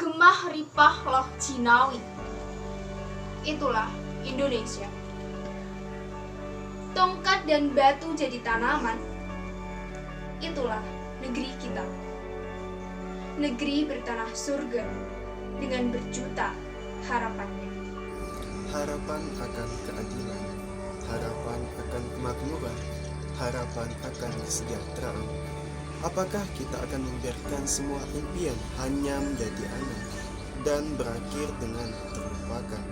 Gemah ripah loh Jinawi. Itulah Indonesia. Tongkat dan batu jadi tanaman. Itulah negeri kita. Negeri bertanah surga dengan berjuta harapannya. Harapan akan keadilan, harapan akan kemakmuran, harapan akan kesejahteraan. Apakah kita akan membiarkan semua impian hanya menjadi angan dan berakhir dengan terlupakan?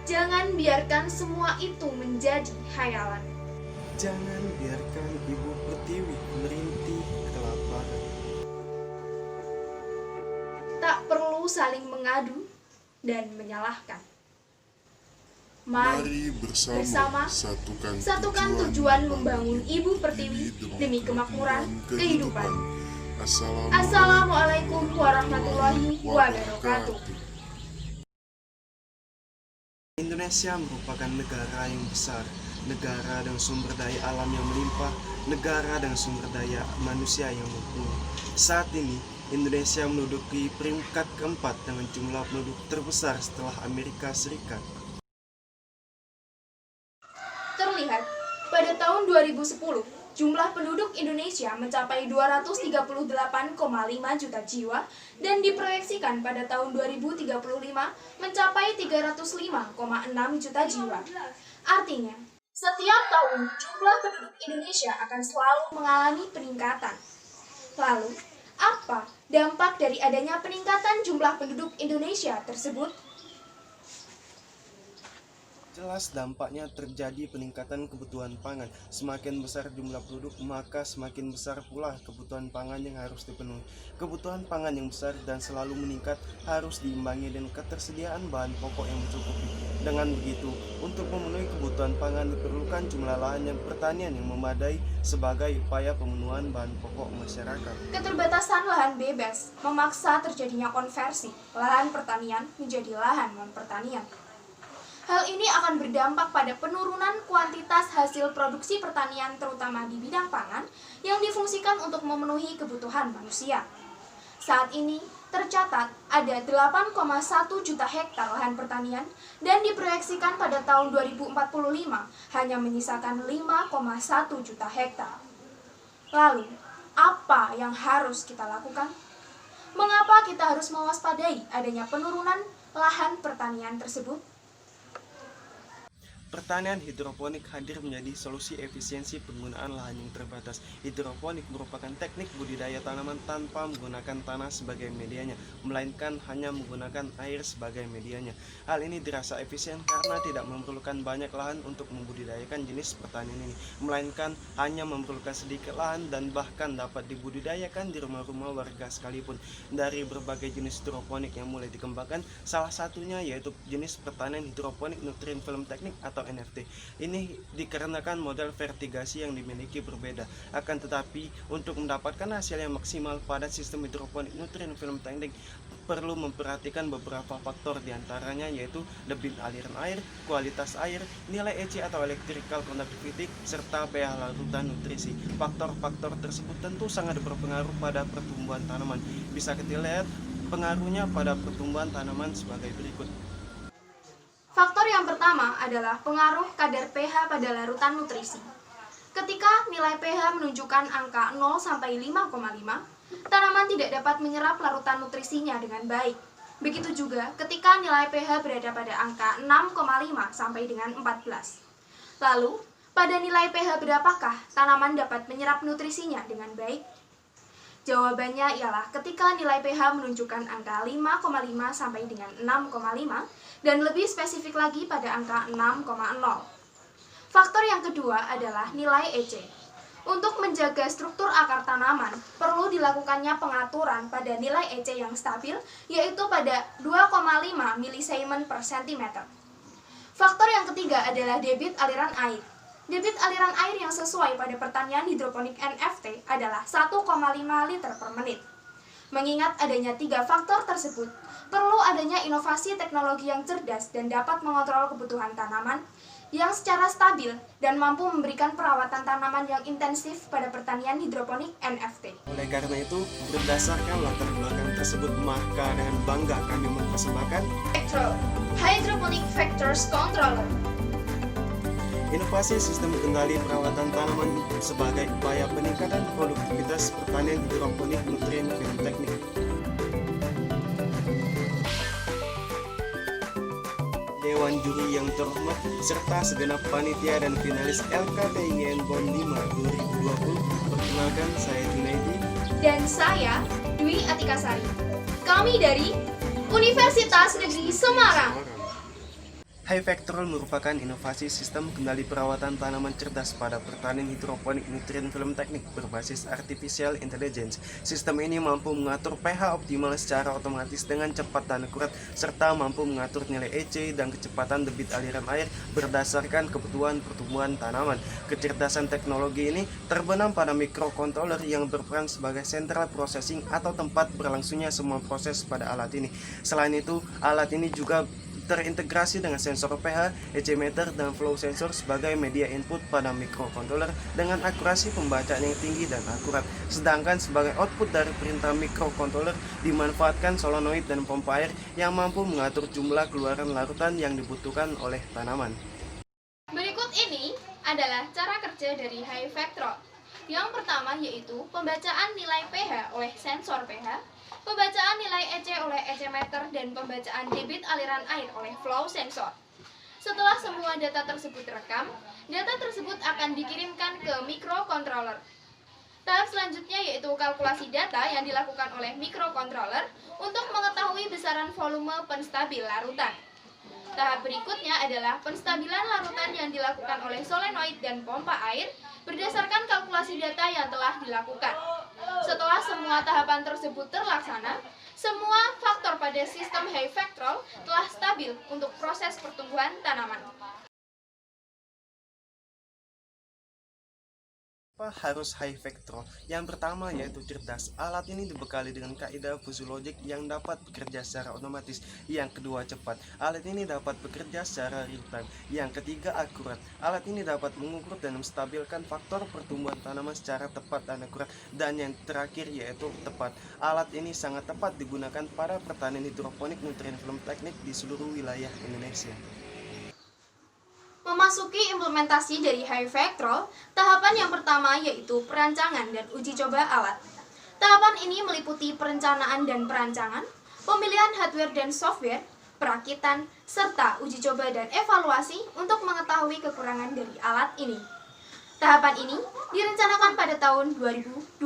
Jangan biarkan semua itu menjadi khayalan. Jangan biarkan Ibu Pertiwi merintih kelaparan. Tak perlu saling mengadu dan menyalahkan. Mari bersama satukan tujuan membangun Ibu Pertiwi demi kemakmuran kehidupan. Assalamualaikum warahmatullahi wabarakatuh. Indonesia merupakan negara yang besar, negara dengan sumber daya alam yang melimpah, negara dengan sumber daya manusia yang mumpuni. Saat ini, Indonesia menduduki peringkat keempat dengan jumlah penduduk terbesar setelah Amerika Serikat. Terlihat, pada tahun 2010, jumlah penduduk Indonesia mencapai 238,5 juta jiwa dan diproyeksikan pada tahun 2035 mencapai 305,6 juta jiwa. Artinya, setiap tahun jumlah penduduk Indonesia akan selalu mengalami peningkatan. Lalu, apa dampak dari adanya peningkatan jumlah penduduk Indonesia tersebut? Jelas dampaknya terjadi peningkatan kebutuhan pangan. Semakin besar jumlah penduduk, maka semakin besar pula kebutuhan pangan yang harus dipenuhi. Kebutuhan pangan yang besar dan selalu meningkat harus diimbangi dengan ketersediaan bahan pokok yang mencukupi. Dengan begitu, untuk memenuhi kebutuhan pangan diperlukan jumlah lahan yang pertanian yang memadai sebagai upaya pemenuhan bahan pokok masyarakat. Keterbatasan lahan bebas memaksa terjadinya konversi lahan pertanian menjadi lahan non-pertanian. Hal ini akan berdampak pada penurunan kuantitas hasil produksi pertanian terutama di bidang pangan yang difungsikan untuk memenuhi kebutuhan manusia. Saat ini tercatat ada 8,1 juta hektar lahan pertanian dan diproyeksikan pada tahun 2045 hanya menyisakan 5,1 juta hektar. Lalu, apa yang harus kita lakukan? Mengapa kita harus mewaspadai adanya penurunan lahan pertanian tersebut? Pertanian hidroponik hadir menjadi solusi efisiensi penggunaan lahan yang terbatas. Hidroponik merupakan teknik budidaya tanaman tanpa menggunakan tanah sebagai medianya, melainkan hanya menggunakan air sebagai medianya. Hal ini dirasa efisien karena tidak memerlukan banyak lahan untuk membudidayakan jenis pertanian ini, melainkan hanya memerlukan sedikit lahan dan bahkan dapat dibudidayakan di rumah-rumah warga sekalipun. Dari berbagai jenis hidroponik yang mulai dikembangkan, salah satunya yaitu jenis pertanian hidroponik nutrien film teknik atau NFT. Ini dikarenakan model vertigasi yang dimiliki berbeda. Akan tetapi, untuk mendapatkan hasil yang maksimal pada sistem hidroponik nutrien film teknik perlu memperhatikan beberapa faktor, diantaranya yaitu debit aliran air, kualitas air, nilai EC atau electrical conductivity, serta pH larutan nutrisi. Faktor-faktor tersebut tentu sangat berpengaruh pada pertumbuhan tanaman. Bisa kita lihat pengaruhnya pada pertumbuhan tanaman sebagai berikut. Faktor yang pertama adalah pengaruh kadar pH pada larutan nutrisi. Ketika nilai pH menunjukkan angka 0 sampai 5,5, tanaman tidak dapat menyerap larutan nutrisinya dengan baik. Begitu juga ketika nilai pH berada pada angka 6,5 sampai dengan 14. Lalu, pada nilai pH berapakah tanaman dapat menyerap nutrisinya dengan baik? Jawabannya ialah ketika nilai pH menunjukkan angka 5,5 sampai dengan 6,5 dan lebih spesifik lagi pada angka 6,0. Faktor yang kedua adalah nilai EC. Untuk menjaga struktur akar tanaman, perlu dilakukannya pengaturan pada nilai EC yang stabil, yaitu pada 2,5 milisiemen per cm. Faktor yang ketiga adalah debit aliran air. Debit aliran air yang sesuai pada pertanian hidroponik NFT adalah 1,5 liter per menit. Mengingat adanya 3 faktor tersebut, perlu adanya inovasi teknologi yang cerdas dan dapat mengontrol kebutuhan tanaman, yang secara stabil dan mampu memberikan perawatan tanaman yang intensif pada pertanian hidroponik NFT. Oleh karena itu, berdasarkan latar belakang tersebut, maka dengan bangga kami mempersembahkan Vectral Hydroponic Factors Controller. inovasi sistem kendali perawatan tanaman sebagai upaya peningkatan produktivitas pertanian hidroponik nutrien film teknik. Dewan juri yang terhormat serta segenap panitia dan finalis LKTIN BON 5 2020, perkenalkan saya Junaidi Dan saya, Dwi Atikasari. Kami dari Universitas Negeri Semarang. HiVectral merupakan inovasi sistem kendali perawatan tanaman cerdas pada pertanian hidroponik nutrien film teknik berbasis artificial intelligence. Sistem ini mampu mengatur pH optimal secara otomatis dengan cepat dan akurat, serta mampu mengatur nilai EC dan kecepatan debit aliran air berdasarkan kebutuhan pertumbuhan tanaman. Kecerdasan teknologi ini terbenam pada microcontroller yang berperan sebagai central processing atau tempat berlangsungnya semua proses pada alat ini. Selain itu, alat ini juga terintegrasi dengan sensor pH, EC meter, dan flow sensor sebagai media input pada microcontroller dengan akurasi pembacaan yang tinggi dan akurat. Sedangkan sebagai output dari perintah microcontroller dimanfaatkan solenoid dan pompa air yang mampu mengatur jumlah keluaran larutan yang dibutuhkan oleh tanaman. Berikut ini adalah cara kerja dari HiVectral. Yang pertama yaitu pembacaan nilai pH oleh sensor pH, pembacaan nilai EC oleh EC meter, dan pembacaan debit aliran air oleh flow sensor. Setelah semua data tersebut terekam, data tersebut akan dikirimkan ke microcontroller. Tahap selanjutnya yaitu kalkulasi data yang dilakukan oleh microcontroller untuk mengetahui besaran volume penstabil larutan. Tahap berikutnya adalah penstabilan larutan yang dilakukan oleh solenoid dan pompa air berdasarkan kalkulasi data yang telah dilakukan. Setelah semua tahapan tersebut terlaksana, semua faktor pada sistem HiVectral telah stabil untuk proses pertumbuhan tanaman. Apa harus HiVectral? Yang pertama yaitu cerdas. Alat ini dibekali dengan kaidah fuzzy logic yang dapat bekerja secara otomatis. Yang kedua, cepat. Alat ini dapat bekerja secara real time. Yang ketiga, akurat. Alat ini dapat mengukur dan menstabilkan faktor pertumbuhan tanaman secara tepat dan akurat. Dan yang terakhir yaitu tepat. Alat ini sangat tepat digunakan pada pertanian hidroponik nutrien film teknik di seluruh wilayah Indonesia. Memasuki implementasi dari HiVectral, tahapan yang pertama yaitu perancangan dan uji coba alat. Tahapan ini meliputi perencanaan dan perancangan, pemilihan hardware dan software, perakitan, serta uji coba dan evaluasi untuk mengetahui kekurangan dari alat ini. Tahapan ini direncanakan pada tahun 2020.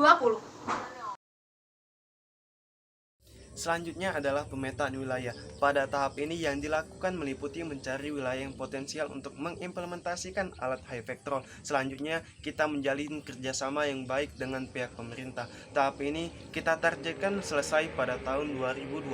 Selanjutnya adalah pemetaan wilayah. Pada tahap ini yang dilakukan meliputi mencari wilayah yang potensial untuk mengimplementasikan alat HiVectral. Selanjutnya kita menjalin kerjasama yang baik dengan pihak pemerintah. Tahap ini kita targetkan selesai pada tahun 2021.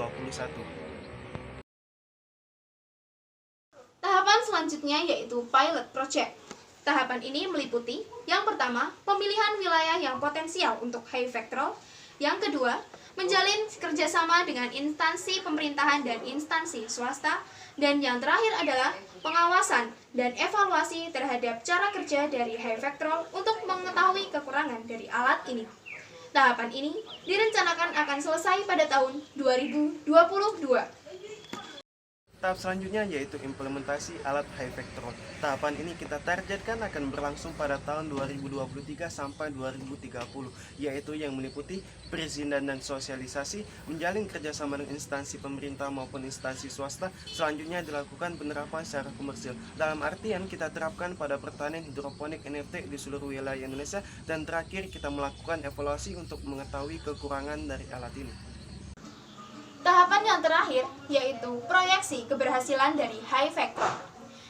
Tahapan selanjutnya yaitu pilot project. Tahapan ini meliputi yang pertama, pemilihan wilayah yang potensial untuk HiVectral. Yang kedua, menjalin kerjasama dengan instansi pemerintahan dan instansi swasta. Dan yang terakhir adalah pengawasan dan evaluasi terhadap cara kerja dari HiVectral untuk mengetahui kekurangan dari alat ini. Tahapan ini direncanakan akan selesai pada tahun 2022. Tahap selanjutnya yaitu implementasi alat HiVectral. Tahapan ini kita targetkan akan berlangsung pada tahun 2023 sampai 2030, yaitu yang meliputi perizinan dan sosialisasi, menjalin kerjasama dengan instansi pemerintah maupun instansi swasta. Selanjutnya dilakukan penerapan secara komersil. Dalam artian kita terapkan pada pertanian hidroponik NFT di seluruh wilayah Indonesia, dan terakhir kita melakukan evaluasi untuk mengetahui kekurangan dari alat ini. Tahapan yang terakhir yaitu proyeksi keberhasilan dari HiVectral.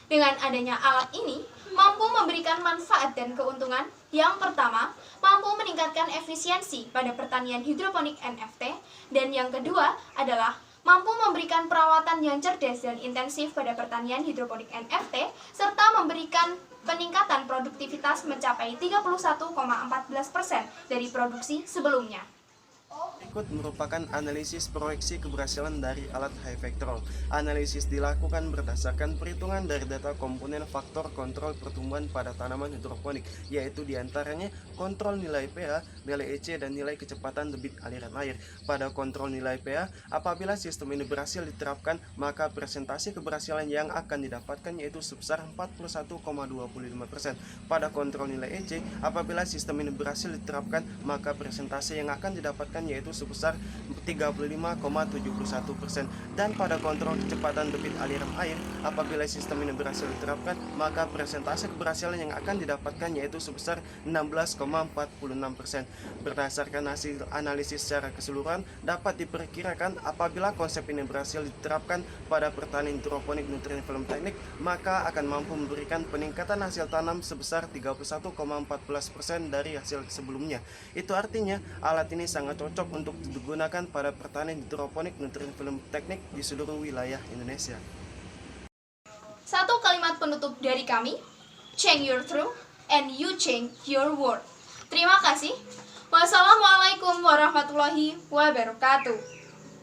Dengan adanya alat ini, mampu memberikan manfaat dan keuntungan. Yang pertama, mampu meningkatkan efisiensi pada pertanian hidroponik NFT. Dan yang kedua adalah mampu memberikan perawatan yang cerdas dan intensif pada pertanian hidroponik NFT, serta memberikan peningkatan produktivitas mencapai 31,14% dari produksi sebelumnya. berikut merupakan analisis proyeksi keberhasilan dari alat high factorial. Analisis dilakukan berdasarkan perhitungan dari data komponen faktor kontrol pertumbuhan pada tanaman hidroponik, yaitu diantaranya kontrol nilai pH, nilai EC, dan nilai kecepatan debit aliran air. Pada kontrol nilai pH, apabila sistem ini berhasil diterapkan, maka presentasi keberhasilan yang akan didapatkan yaitu sebesar 41,25%. Pada kontrol nilai EC, apabila sistem ini berhasil diterapkan, maka presentasi yang akan didapatkan yaitu sebesar 35,71%. Dan pada kontrol kecepatan debit aliran air, apabila sistem ini berhasil diterapkan, maka presentasi keberhasilan yang akan didapatkan yaitu sebesar 16,46%. Berdasarkan hasil analisis secara keseluruhan, dapat diperkirakan apabila konsep ini berhasil diterapkan pada pertanian hidroponik nutrien film teknik, maka akan mampu memberikan peningkatan hasil tanam sebesar 31,14% dari hasil sebelumnya. Itu artinya alat ini sangat cocok untuk digunakan pada pertanian hidroponik nutrien film teknik di seluruh wilayah Indonesia. Satu kalimat penutup dari kami, change your truth and you change your world. Terima kasih. Wassalamualaikum warahmatullahi wabarakatuh.